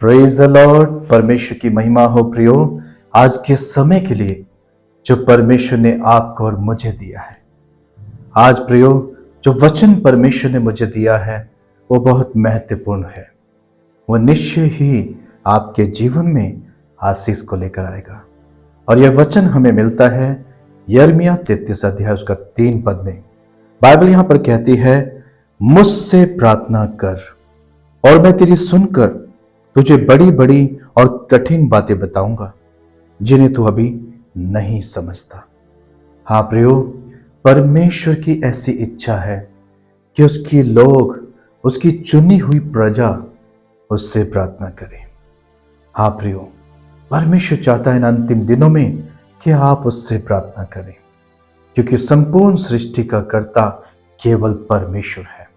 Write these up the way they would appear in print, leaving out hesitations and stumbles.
Praise the Lord. परमेश्वर की महिमा हो प्रियो, आज के समय के लिए जो परमेश्वर ने आपको और मुझे दिया है। आज प्रियो, जो वचन परमेश्वर ने मुझे दिया है वो बहुत महत्वपूर्ण है। वो निश्चय ही आपके जीवन में आशीष को लेकर आएगा। और यह वचन हमें मिलता है यिर्मयाह 33 अध्याय उसका 3 पद में। बाइबल यहां पर कहती है, मुझसे प्रार्थना कर और मैं तेरी सुनकर तुझे बड़ी बड़ी और कठिन बातें बताऊंगा जिन्हें तू अभी नहीं समझता। हाँ प्रियो, परमेश्वर की ऐसी इच्छा है कि उसकी लोग, उसकी चुनी हुई प्रजा उससे प्रार्थना करें। हाँ प्रियो, परमेश्वर चाहता है इन अंतिम दिनों में कि आप उससे प्रार्थना करें, क्योंकि संपूर्ण सृष्टि का कर्ता केवल परमेश्वर है।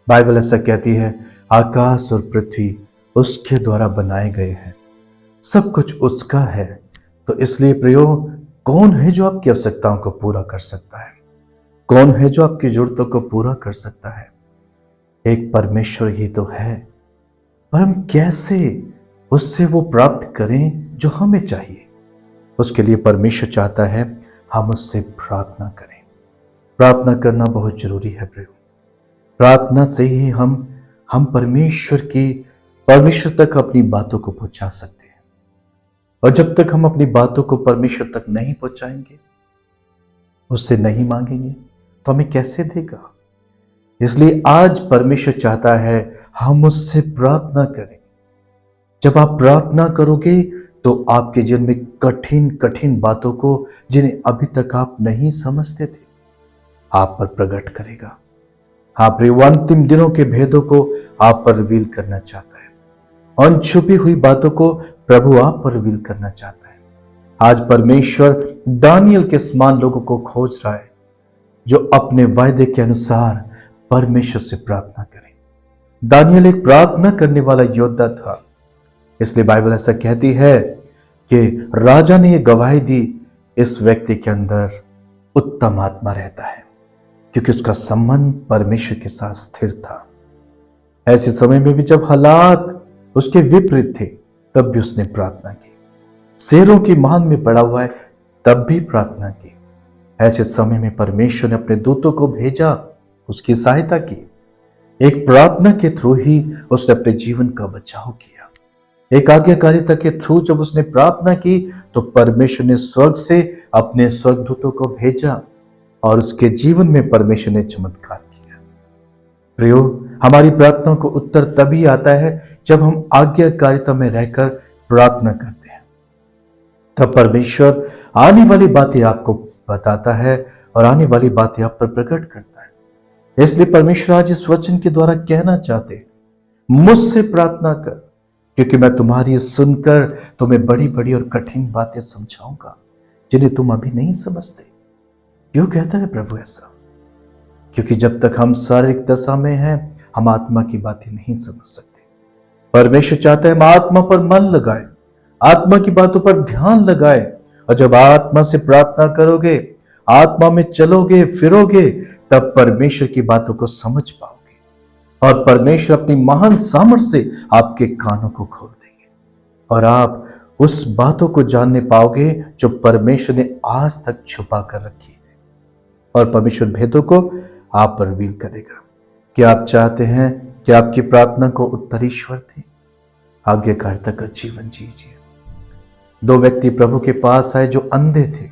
बाइबल ऐसा कहती है, आकाश और पृथ्वी उसके द्वारा बनाए गए हैं, सब कुछ उसका है। तो इसलिए प्रियो, कौन है जो आपकी आवश्यकताओं को पूरा कर सकता है? कौन है जो आपकी जरूरतों को पूरा कर सकता है? एक परमेश्वर ही तो है। पर हम कैसे उससे वो प्राप्त करें जो हमें चाहिए? उसके लिए परमेश्वर चाहता है हम उससे प्रार्थना करें। प्रार्थना करना बहुत जरूरी है प्रियो। प्रार्थना से ही हम परमेश्वर तक अपनी बातों को पहुंचा सकते हैं। और जब तक हम अपनी बातों को परमेश्वर तक नहीं पहुंचाएंगे, उससे नहीं मांगेंगे, तो हमें कैसे देगा? इसलिए आज परमेश्वर चाहता है हम उससे प्रार्थना करें। जब आप प्रार्थना करोगे तो आपके जीवन में कठिन कठिन बातों को, जिन्हें अभी तक आप नहीं समझते थे, आप पर प्रकट करेगा। हाँ प्रिय, अंतिम दिनों के भेदों को आप पर रिवील करना चाहता है। उन छुपी हुई बातों को प्रभु आप पर रिवील करना चाहता है। आज परमेश्वर दानियल के समान लोगों को खोज रहा है जो अपने वायदे के अनुसार परमेश्वर से प्रार्थना करें। दानियल एक प्रार्थना करने वाला योद्धा था। इसलिए बाइबल ऐसा कहती है कि राजा ने यह गवाही दी, इस व्यक्ति के अंदर उत्तम आत्मा रहता है, क्योंकि उसका संबंध परमेश्वर के साथ स्थिर था। ऐसे समय में भी जब हालात उसके विपरीत थे, तब भी उसने प्रार्थना की। शेरों की मान में पड़ा हुआ है, तब भी प्रार्थना की। ऐसे समय में परमेश्वर ने अपने दूतों को भेजा, उसकी सहायता की। एक प्रार्थना के थ्रू ही उसने अपने जीवन का बचाव किया। एक आज्ञाकारिता के थ्रू जब उसने प्रार्थना की, तो परमेश्वर ने स्वर्ग से अपने स्वर्गदूतों को भेजा और उसके जीवन में परमेश्वर ने चमत्कार किया। प्रियो, हमारी प्रार्थना को उत्तर तभी आता है जब हम आज्ञाकारिता में रहकर प्रार्थना करते हैं। तब परमेश्वर आने वाली बातें आपको बताता है और आने वाली बातें आप पर प्रकट करता है। इसलिए परमेश्वर आज इस वचन के द्वारा कहना चाहते हैं, मुझसे प्रार्थना कर, क्योंकि मैं तुम्हारी सुनकर तुम्हें बड़ी बड़ी और कठिन बातें समझाऊंगा जिन्हें तुम अभी नहीं समझते। क्यों कहता है प्रभु ऐसा? क्योंकि जब तक हम शारीरिक दशा में हैं, हम आत्मा की बातें नहीं समझ सकते। परमेश्वर चाहता है हम आत्मा पर मन लगाएं, आत्मा की बातों पर ध्यान लगाएं। और जब आत्मा से प्रार्थना करोगे, आत्मा में चलोगे फिरोगे, तब परमेश्वर की बातों को समझ पाओगे और परमेश्वर अपनी महान सामर्थ्य से आपके कानों को खोल देंगे और आप उस बातों को जानने पाओगे जो परमेश्वर ने आज तक छुपा कर रखी है। और परमेश्वर भेदों को आप पर रिवील करेगा। क्या आप चाहते हैं कि आपकी प्रार्थना को उत्तर ईश्वर दे? आज्ञाकारिता का जीवन जीजिए। 2 व्यक्ति प्रभु के पास आए जो अंधे थे।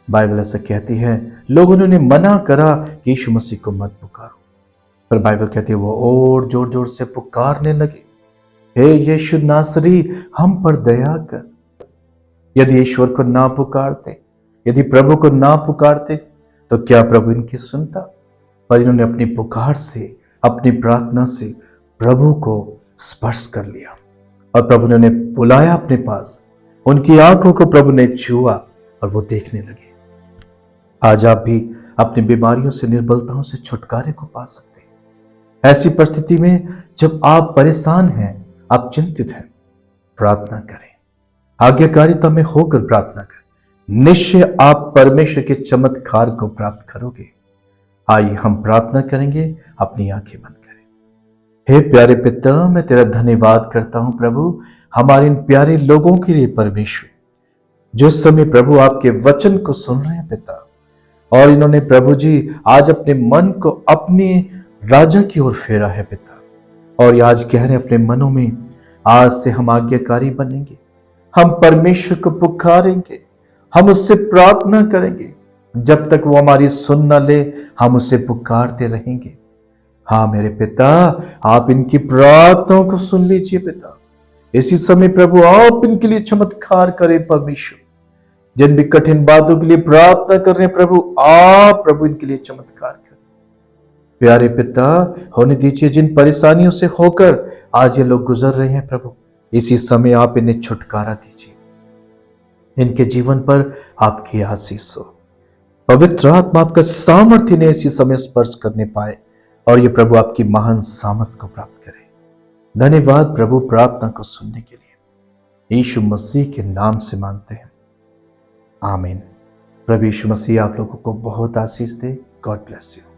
बाइबल ऐसा कहती है, लोगों ने मना करा कि यीशु मसीह को मत पुकारो, पर बाइबल कहती है वो और जोर जोर से पुकारने लगे, हे यीशु नासरी, हम पर दया कर। यदि ईश्वर को ना पुकारते, यदि प्रभु को ना पुकारते, तो क्या प्रभु इनकी सुनता? पर इन्होंने अपनी पुकार से, अपनी प्रार्थना से प्रभु को स्पर्श कर लिया और प्रभु ने उन्हें बुलाया अपने पास। उनकी आंखों को प्रभु ने छुआ और वो देखने लगे। आज आप भी अपनी बीमारियों से, निर्बलताओं से छुटकारे को पा सकते हैं। ऐसी परिस्थिति में जब आप परेशान हैं, आप चिंतित हैं, प्रार्थना करें, आज्ञाकारिता में होकर प्रार्थना करें। निश्चय आप परमेश्वर के चमत्कार को प्राप्त करोगे। आइए हम प्रार्थना करेंगे, अपनी आंखें बंद करें। हे प्यारे पिता, मैं तेरा धन्यवाद करता हूं प्रभु, हमारे इन प्यारे लोगों के लिए परमेश्वर, जो इस समय प्रभु आपके वचन को सुन रहे हैं पिता, और इन्होंने प्रभु जी आज अपने मन को अपने राजा की ओर फेरा है पिता, और ये आज कह रहे हैं अपने मनों में, आज से हम आज्ञाकारी बनेंगे, हम परमेश्वर को पुकारेंगे, हम उससे प्रार्थना करेंगे, जब तक वो हमारी सुन न ले हम उसे पुकारते रहेंगे। हाँ मेरे पिता, आप इनकी प्रार्थनाओं को सुन लीजिए पिता। इसी समय प्रभु आप इनके लिए चमत्कार करें परमेश्वर, जिन भी कठिन बातों के लिए प्रार्थना कर रहे हैं प्रभु, आप प्रभु इनके लिए चमत्कार करें। प्यारे पिता, होने दीजिए जिन परेशानियों से होकर आज ये लोग गुजर रहे हैं प्रभु, इसी समय आप इन्हें छुटकारा दीजिए, इनके जीवन पर आपकी आशीष हो। पवित्र आत्मा आपका सामर्थ्य इन्हें इसी समय स्पर्श करने पाए, और ये प्रभु आपकी महान सामर्थ को प्राप्त करे। धन्यवाद प्रभु प्रार्थना को सुनने के लिए, यीशु मसीह के नाम से मांगते हैं, आमीन। प्रभु यीशु मसीह आप लोगों को बहुत आशीष दे। God bless you.